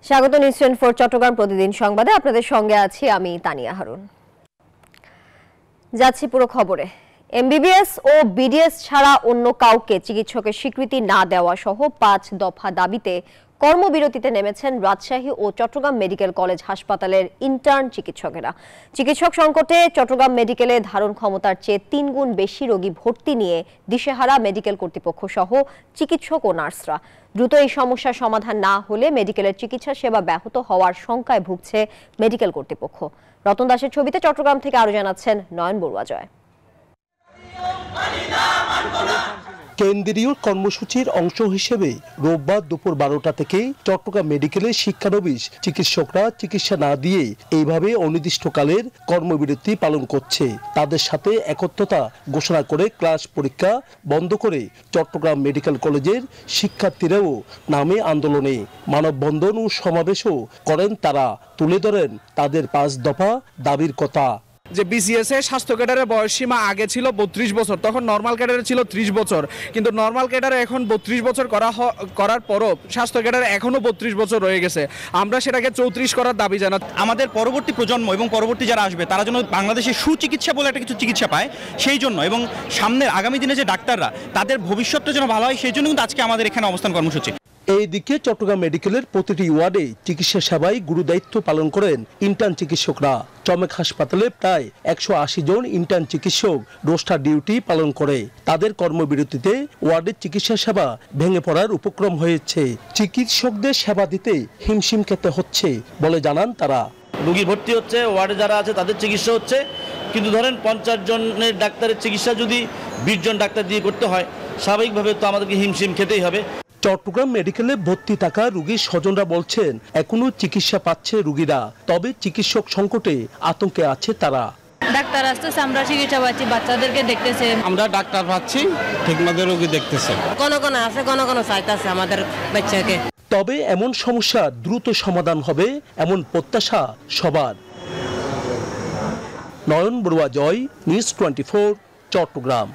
স্বাগত নিউজ 24 চট্টগ্রাম প্রতিদিন সংবাদে আপনাদের সঙ্গে আছি আমি তানিয়া হারুন। যাচ্ছি পুরো খবরে। এমবিবিএস ও বিডিএস ছাড়া অন্য কাউকে চিকিৎসকের স্বীকৃতি না দেওয়া সহ 5 দফা দাবিতে কর্মবিরতিতে নেমেছেন রাজশাহী ও চট্টগ্রাম মেডিকেল কলেজ হাসপাতালের ইন্টার্ন চিকিৎসকেরা। চিকিৎসক সংকটে চট্টগ্রাম মেডিকেলে ধারণ ক্ষমতার চেয়ে 3 গুণ বেশি রোগী ভর্তি নিয়ে দিশেহারা মেডিকেল কর্তৃপক্ষ সহ চিকিৎসক ও নার্সরা। দ্রুত এই সমস্যার সমাধান না হলে মেডিকেলের চিকিৎসা সেবা ব্যাহত হওয়ার শঙ্কায় ভুগছে মেডিকেল কর্তৃপক্ষ। রতন দাসের ছবিতে চট্টগ্রাম থেকে আরো জানাচ্ছেন নয়ন বড়ুয়া জয়। কেন্দ্রীয় কর্মসূচির অংশ হিসেবে রোববার দুপুর 12টা থেকে চট্টগ্রাম মেডিকেলের শিক্ষানবিশ চিকিৎসকরা চিকিৎসা না দিয়ে এইভাবে অনির্দিষ্টকালের কর্মবিরতি পালন করছে। তাদের সাথে একত্রতা ঘোষণা করে ক্লাস পরীক্ষা বন্ধ করে চট্টগ্রাম মেডিকেল কলেজের শিক্ষার্থীরাও নামে আন্দোলনে মানববন্ধন ও সমাবেশও করেন তারা। তুলে ধরেন তাদের 5 দফা দাবির কথা। যে বিসিএস এ স্বাস্থ্য ক্যাডারের বয়সসীমা আগে ছিল 32 বছর, তখন নর্মাল ক্যাডারে ছিল 30 বছর, কিন্তু নর্মাল ক্যাডারে এখন 32 বছর করার পরও স্বাস্থ্য ক্যাডারে এখনো 32 বছর রয়ে গেছে। আমরা সেটাকে 34 করার দাবি জানাচ্ছি। আমাদের পরবর্তী প্রজন্ম এবং পরবর্তী যারা আসবে তারা যেন বাংলাদেশে সুচিকিৎসা বলে একটা কিছু চিকিৎসা পায়, সেই জন্য এবং সামনের আগামী দিনে যে ডাক্তাররা তাদের ভবিষ্যৎটা যেন ভালো হয় সেই জন্য কিন্তু আজকে আমাদের এখানে অবস্থান কর্মসূচি। এইদিকে চট্টগ্রাম মেডিকেলের প্রতিটি ওয়ার্ডে চিকিৎসা সেবায় গুরুদায়িত্ব পালন করেন ইন্টার্ন চিকিৎসকরা। চমেক হাসপাতালে প্রায় 180 জন ইন্টার্ন চিকিৎসক রোস্টার ডিউটি পালন করে। তাদের কর্মবিরতিতে ওয়ার্ডের চিকিৎসা সেবা ভেঙে পড়ার উপক্রম হয়েছে। চিকিৎসকদের সেবা দিতে হিমশিম খেতে হচ্ছে বলে জানান তারা। রোগী ভর্তি হচ্ছে, ওয়ার্ডে যারা আছে তাদের চিকিৎসা হচ্ছে, কিন্তু ধরেন 50 জনের ডাক্তারের চিকিৎসা যদি 20 জন ডাক্তার দিয়ে করতে হয়, স্বাভাবিকভাবে তো আমাদেরকে হিমশিম খেতেই হবে। চট্টগ্রাম মেডিকেলে ভর্তি থাকা রোগীর স্বজনরা বলছেন এখনো চিকিৎসা পাচ্ছে রোগীরা, তবে চিকিৎসক সংকটে আতঙ্কে আছে তারা। ডাক্তার আসতেছে, আমরা চিকিৎসা পাচ্ছি, বাচ্চাদেরকে দেখতেছে, আমরা ডাক্তার পাচ্ছি, ঠিকমতো রোগী দেখতেছে, কোন আছে কোন চাইতেছে আমাদের বাচ্চাকে। তবে এমন সমস্যা দ্রুত সমাধান হবে এমন প্রত্যাশা সবার। নয়ন বড়ুয়া জয়, নিউজ 24 চট্টগ্রাম।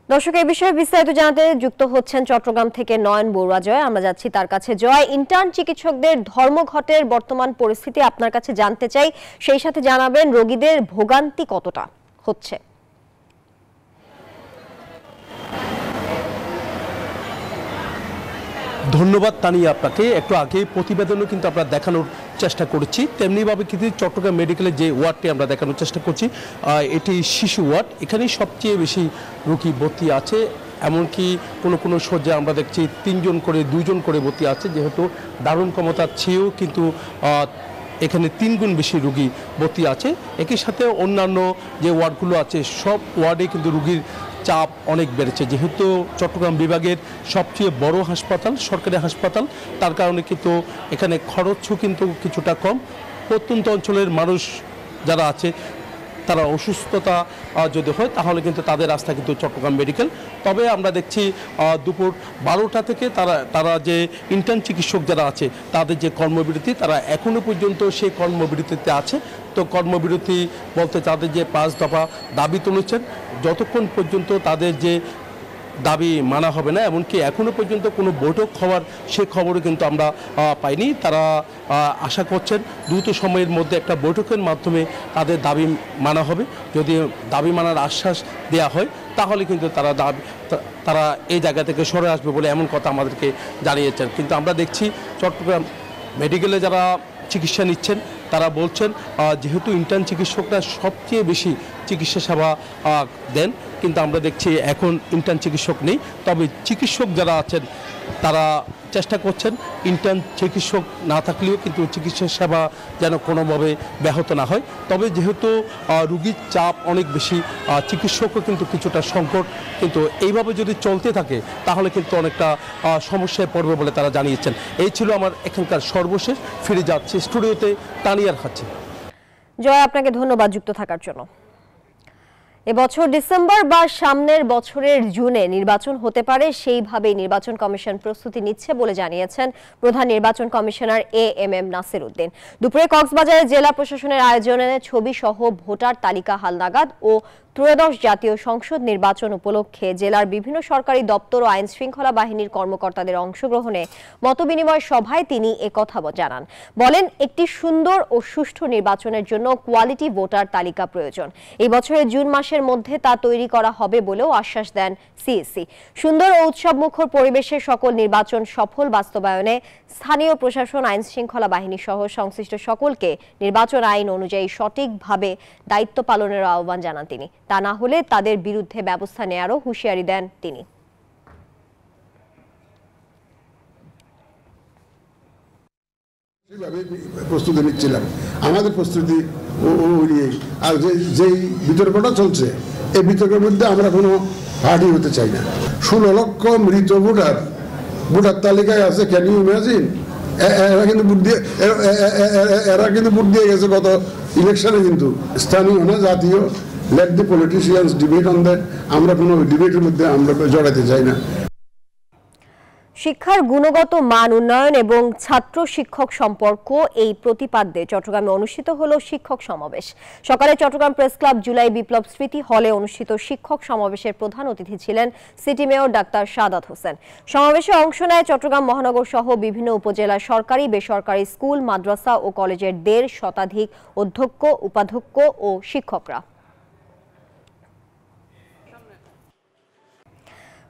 দর্শক, এই বিষয়ে বিস্তারিত জানাতে যুক্ত হচ্ছেন চট্টগ্রাম থেকে নয়ন বড়ুয়া জয়। আমরা যাচ্ছি তার কাছে। জয়, ইন্টার্ন চিকিৎসকদের ধর্মঘটের বর্তমান পরিস্থিতি আপনার কাছে জানতে চাই, সেই সাথে জানাবেন রোগীদের ভোগান্তি কতটা হচ্ছে। ধন্যবাদ তানিয়া আপনাকে। একটু আগে প্রতিবেদনও কিন্তু আমরা দেখানোর চেষ্টা করেছি, তেমনিভাবে কিন্তু চট্টগ্রাম মেডিকেলের যে ওয়ার্ডটি আমরা দেখানোর চেষ্টা করছি, এটি শিশু ওয়ার্ড। এখানেই সবচেয়ে বেশি রোগী ভর্তি আছে। এমনকি কোনো শয্যায় আমরা দেখছি 3 জন করে 2 জন করে ভর্তি আছে, যেহেতু ধারণ ক্ষমতার চেয়েও কিন্তু এখানে 3 গুণ বেশি রোগী ভর্তি আছে। একই সাথে অন্যান্য যে ওয়ার্ডগুলো আছে সব ওয়ার্ডে কিন্তু রোগীর চাপ অনেক বেড়েছে। যেহেতু চট্টগ্রাম বিভাগের সবচেয়ে বড় হাসপাতাল, সরকারি হাসপাতাল, তার কারণে কিন্তু এখানে খরচও কিন্তু কিছুটা কম। প্রত্যন্ত অঞ্চলের মানুষ যারা আছে তারা অসুস্থতা যদি হয় তাহলে কিন্তু তাদের রাস্তা কিন্তু চট্টগ্রাম মেডিকেল। তবে আমরা দেখছি দুপুর 12টা থেকে তারা যে ইন্টার্ন চিকিৎসক যারা আছে তাদের যে কর্মবিরতি, তারা এখনও পর্যন্ত সেই কর্মবিরতিতে আছে। তো কর্মবিরতি বলতে তাদের যে 5 দফা দাবি তুলেছেন, যতক্ষণ পর্যন্ত তাদের যে দাবি মানা হবে না, এমনকি এখনও পর্যন্ত কোনো বৈঠক হওয়ার সে খবরও কিন্তু আমরা পাইনি। তারা আশা করছেন দ্রুত সময়ের মধ্যে একটা বৈঠকের মাধ্যমে তাদের দাবি মানা হবে। যদি দাবি মানার আশ্বাস দেওয়া হয় তাহলে কিন্তু তারা এই জায়গা থেকে সরে আসবে বলে এমন কথা আমাদেরকে জানিয়েছেন। কিন্তু আমরা দেখছি চট্টগ্রাম মেডিকেলে যারা চিকিৎসা নিচ্ছেন তারা বলছেন যেহেতু ইন্টার্ন চিকিৎসকরা সবচেয়ে বেশি চিকিৎসা সেবা দেন, কিন্তু আমরা দেখছি এখন ইন্টার্ন চিকিৎসক নেই। তবে চিকিৎসক যারা আছেন তারা চেষ্টা করছেন ইন্টার্ন চিকিৎসক না থাকলেও কিন্তু চিকিৎসা সেবা যেন কোনোভাবে ব্যাহত না হয়। তবে যেহেতু রোগীর চাপ অনেক বেশি, চিকিৎসকও কিন্তু কিছুটা সংকট, কিন্তু এইভাবে যদি চলতে থাকে তাহলে কিন্তু অনেকটা সমস্যায় পড়বে বলে তারা জানিয়েছেন। এই ছিল আমার এখানকার সর্বশেষ। ফিরে যাচ্ছে স্টুডিওতে তানিয়ার কাছে। জয়, আপনাকে ধন্যবাদ যুক্ত থাকার জন্য। এবছর ডিসেম্বর বা সামনের বছরের জুনে নির্বাচন হতে পারে, সেইভাবেই নির্বাচন কমিশন প্রস্তুতি নিচ্ছে বলে জানিয়েছেন প্রধান নির্বাচন কমিশনার এএমএম নাসির উদ্দিন। দুপুরে কক্সবাজারে জেলা প্রশাসনের আয়োজনে ছবি সহ ভোটার তালিকা হালনাগাদ ও ত্রয়োদশ জাতীয় সংসদ নির্বাচন উপলক্ষে জেলার বিভিন্ন সরকারি দপ্তর ও আইন শৃঙ্খলা বাহিনীর কর্মকর্তাদের অংশগ্রহণে মতবিনিময় সভায় তিনি একথা জানান। বলেন, একটি সুন্দর ও সুষ্ঠু নির্বাচনের জন্য কোয়ালিটি ভোটার তালিকা প্রয়োজন। এই বছরের জুন মাসের মধ্যে তা তৈরি করা হবে বলেও আশ্বাস দেন সিএসি। সুন্দর ও উৎসবমুখর পরিবেশে সকল নির্বাচন সফল বাস্তবায়নে স্থানীয় প্রশাসন, আইন শৃঙ্খলা বাহিনী সহ সংশ্লিষ্ট সকলকে নির্বাচন আইন অনুযায়ী সঠিকভাবে দায়িত্ব পালনের আহ্বান জানান তিনি। তা না হলে তাদের বিরুদ্ধে ব্যবস্থা নেয়ারও হুঁশিয়ারি দেন তিনি। প্রস্তুতি নিচ্ছিলাম, আমাদের প্রস্তুতি আর যেই বিতর্কটা চলছে এই বিতর্কের মধ্যে আমরা কোনো পার্টি হতে চাই না। 16 লক্ষ মৃত ভোটার তালিকায় আছে। Can you imagine? এরা কিন্তু ভোট দিয়ে গেছে গত ইলেকশনে, কিন্তু স্থানীয় না জাতীয়। Late the politicians debate on that. আমরা কোনো ডিবেটের মধ্যে আমরা জড়াতে চাই না। শিক্ষার গুণগত মান উন্নয়ন এবং ছাত্র শিক্ষক সম্পর্ক এই প্রতিপাদ্যে চট্টগ্রামে অনুষ্ঠিত হলো শিক্ষক সমাবেশ। সকালে চট্টগ্রাম প্রেস ক্লাব জুলাই বিপ্লব স্মৃতি হলে অনুষ্ঠিত শিক্ষক সমাবেশের প্রধান অতিথি ছিলেন সিটি মেয়র ডাক্তার সাদাত হোসেন। সমাবেশে অংশ নেয় চট্টগ্রাম মহানগর সহ বিভিন্ন উপজেলার সরকারি, বেসরকারি স্কুল, মাদ্রাসা ও কলেজের 1.5 শতাধিক অধ্যক্ষ, উপাধ্যক্ষ ও শিক্ষকরা।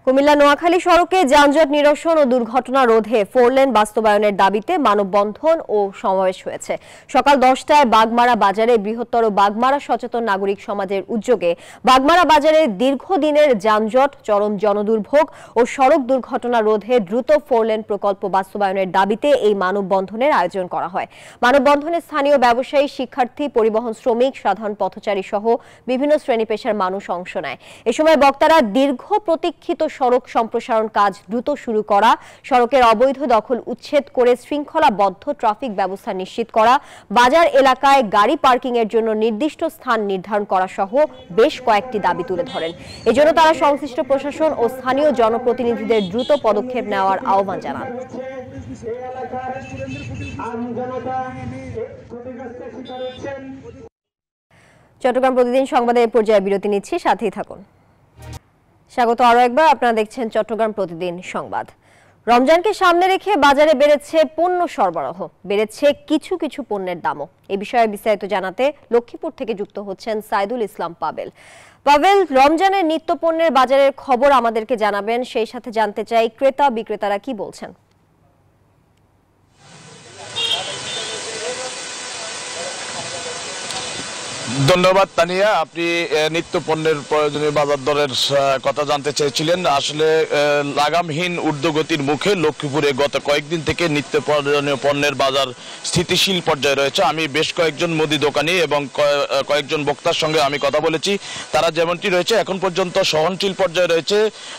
কুমিল্লা নোয়াখালী সড়কে যানজট নিরসন ও দুর্ঘটনা রোধে 4 লেন বাস্তবায়নের দাবিতে মানববন্ধন ও সমাবেশ হয়েছে। সকাল 10টায় বাগমারা বাজারে বৃহত্তর বাগমারা সচেতন নাগরিক সমাজের উদ্যোগে বাগমারা বাজারে দীর্ঘদিনের যানজট, চরম জনদুর্ভোগ ও সড়ক দুর্ঘটনা রোধে দ্রুত 4 লেন প্রকল্প বাস্তবায়নের দাবিতে এই মানববন্ধনের আয়োজন করা হয়। মানববন্ধনে স্থানীয় ব্যবসায়ী, শিক্ষার্থী, পরিবহন শ্রমিক, সাধারণ পথচারী সহ বিভিন্ন শ্রেণী পেশার মানুষ অংশ নেয়। এ সময় বক্তারা দীর্ঘ প্রতীক্ষিত সড়ক সম্প্রসারণ কাজ দ্রুত শুরু করা, সড়কের অবৈধ দখল উচ্ছেদ করে শৃঙ্খলাবদ্ধ ট্রাফিক ব্যবস্থা নিশ্চিত করা, বাজার এলাকায় গাড়ি পার্কিং এর জন্য নির্দিষ্ট স্থান নির্ধারণ করা সহ বেশ কয়েকটি দাবি তুলে ধরেন। এজন্য তারা সংশ্লিষ্ট প্রশাসন ও স্থানীয় জনপ্রতিনিধিদের দ্রুত পদক্ষেপ নেওয়ার আহ্বান জানান। চট্টগ্রাম প্রতিদিন সংবাদের পর্যায়ে বিরতি নিচ্ছি, সাথেই থাকুন। স্বাগত আরো একবার, আপনারা দেখছেন চট্টগ্রাম প্রতিদিন সংবাদ। রমজানকে সামনে রেখে বাজারে বেড়েছে পণ্য সরবরাহ, বেড়েছে কিছু কিছু পণ্যের দামও। এই বিষয়ে বিস্তারিত জানাতে লক্ষ্মীপুর থেকে যুক্ত হচ্ছেন সাইদুল ইসলাম পাবেল। পাবেল, রমজানের নিত্য পণ্যের বাজারের খবর আমাদেরকে জানাবেন, সেই সাথে জানতে চাই ক্রেতা বিক্রেতারা কি বলছেন। ধন্যবাদ তানিয়া। আপনি নিত্য পণ্যের প্রয়োজনীয় বাজার দরের কথা জানতে চেয়েছিলেন। আসলে লাগামহীন ঊর্ধ্বগতির মুখে লক্ষ্মীপুরে গত কয়েকদিন থেকে নিত্য প্রয়োজনীয় পণ্যের বাজার স্থিতিশীল পর্যায়ে রয়েছে। আমি বেশ কয়েকজন মুদি দোকানি এবং কয়েকজন বক্তার সঙ্গে আমি কথা বলেছি। তারা যেমনটি রয়েছে এখন পর্যন্ত সহনশীল পর্যায়ে রয়েছে,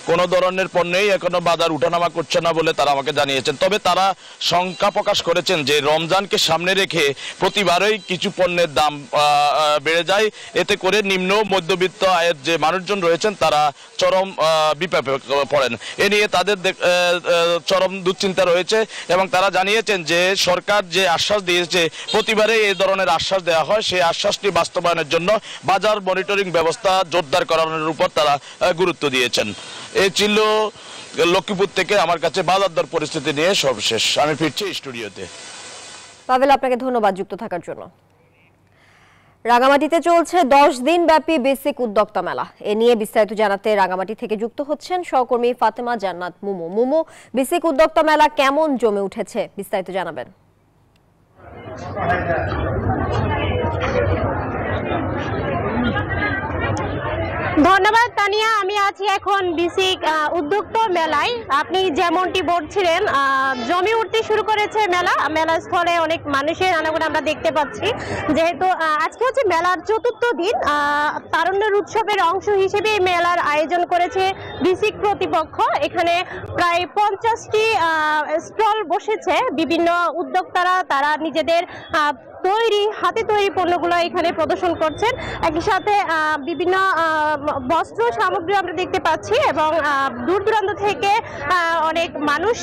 কোনো ধরনের পণ্যেই এখনো বাজার উঠানামা করছে না বলে তারা আমাকে জানিয়েছেন। তবে তারা শঙ্কা প্রকাশ করেছেন যে রমজানকে সামনে রেখে প্রতিবারই কিছু পণ্যের দাম বেড়ে যায়, এতে করে নিম্ন মধ্যবিত্ত আয়ের যে মানুষজন রয়েছেন তারা চরম বিপাকে পড়েন। এ নিয়ে তাদের চরম দুশ্চিন্তা রয়েছে এবং তারা জানিয়েছেন যে সরকার যে আশ্বাস দিয়েছে, প্রতিবারে এই ধরনের আশ্বাস দেওয়া হয়, সেই আশ্বাসটি বাস্তবায়নের জন্য বাজার মনিটরিং ব্যবস্থা জোরদার করানোর উপর তারা গুরুত্ব দিয়েছেন। এই ছিল লক্ষ্মীপুর থেকে আমার কাছে বাজার দর পরিস্থিতি নিয়ে সর্বশেষ। আমি ফিরছি স্টুডিওতে। পাবেল, আপনাকে ধন্যবাদ যুক্ত থাকার জন্য। রাঙামাটিতে চলছে 10 দিন ব্যাপী বেসিক উদ্যোক্তা মেলা। এ নিয়ে বিস্তারিত জানাতে রাঙামাটি থেকে যুক্ত হচ্ছেন সহকর্মী ফাতেমা জান্নাত মুমু। মুমু, বেসিক উদ্যোক্তা মেলা কেমন জমে উঠেছে, বিস্তারিত জানাবেন। ধন্যবাদ তানিয়া। আমি আছি এখন বেসিক উদ্যোক্তা মেলায়। আপনি যেমনটি বলছিলেন, জমে উঠতে শুরু করেছে মেলা স্থলে অনেক মানুষের আনাগোনা আমরা দেখতে পাচ্ছি। যেহেতু আজকে হচ্ছে মেলার 4র্থ দিন, তারুণ্যের উৎসবের অংশ হিসেবে এই মেলার আয়োজন করেছে বেসিক কর্তৃপক্ষ। এখানে প্রায় 50টি স্টল বসেছে। বিভিন্ন উদ্যোক্তারা তারা নিজেদের হাতে তৈরি পণ্যগুলো এখানে প্রদর্শন করছেন। একই সাথে বিভিন্ন বস্ত্র সামগ্রী আমরা দেখতে পাচ্ছি এবং দূর দূরান্ত থেকে অনেক মানুষ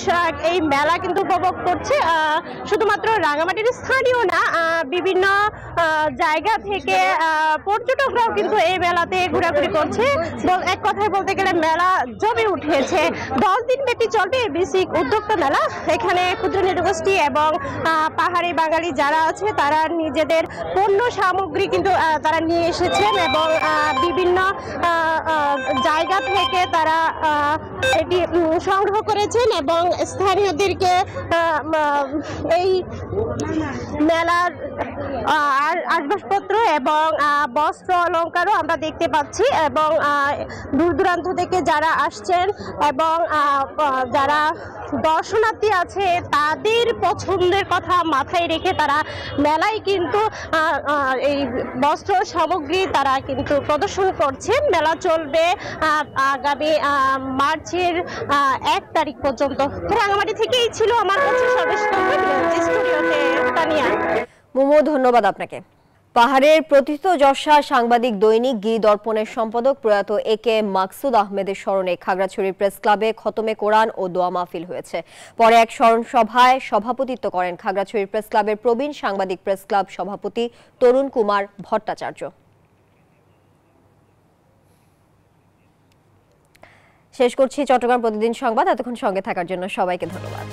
এই মেলা কিন্তু উপভোগ করছে। শুধুমাত্র রাঙামাটির স্থানীয় না, বিভিন্ন জায়গা থেকে পর্যটকরাও কিন্তু এই মেলাতে ঘোরাঘুরি করছে। এক কথায় বলতে গেলে মেলা জমে উঠেছে। 10 দিন ব্যাপী চলবে বেসিক উদ্যোক্তা মেলা। এখানে ক্ষুদ্র নৃগোষ্ঠী এবং পাহাড়ি বাঙালি যারা আছে তারা নিজেদের পণ্য সামগ্রী কিন্তু তারা নিয়ে এসেছেন এবং বিভিন্ন জায়গা থেকে তারা এটি সংগ্রহ করেছেন এবং স্থানীয়দেরকে এই মেলার আসবাবপত্র এবং বস্ত্র অলঙ্কারও আমরা দেখতে পাচ্ছি এবং দূর দূরান্ত থেকে যারা আসছেন এবং যারা দর্শনার্থী আছে তাদের পছন্দের কথা মাথায় রেখে তারা মেলায় কিন্তু এই বস্ত্র সামগ্রী তারা কিন্তু প্রদর্শন করছেন। মেলা চলবে আগামী মার্চের 1 তারিখ পর্যন্ত। রাঙামাটি থেকেই ছিল আমার কাছে সর্বশেষ স্টুডিওতে তানিয়া। মোমো, ধন্যবাদ আপনাকে। পাহাড়ের প্রথিতযশা সাংবাদিক দৈনিক গিরি দর্পণের সম্পাদক প্রয়াত একে মাকসুদ আহমেদের স্মরণে খাগড়াছড়ি প্রেস ক্লাবে খতমে কোরআন ও দোয়া মাহফিল হয়েছে। পরে এক স্মরণ সভায় সভাপতিত্ব করেন খাগড়াছড়ি প্রেস ক্লাবের প্রবীণ সাংবাদিক প্রেস ক্লাব সভাপতি তরুণ কুমার ভট্টাচার্য। শেষ করছি চট্টগ্রাম প্রতিদিন সংবাদ। এতক্ষণ সঙ্গে থাকার জন্য সবাইকে ধন্যবাদ।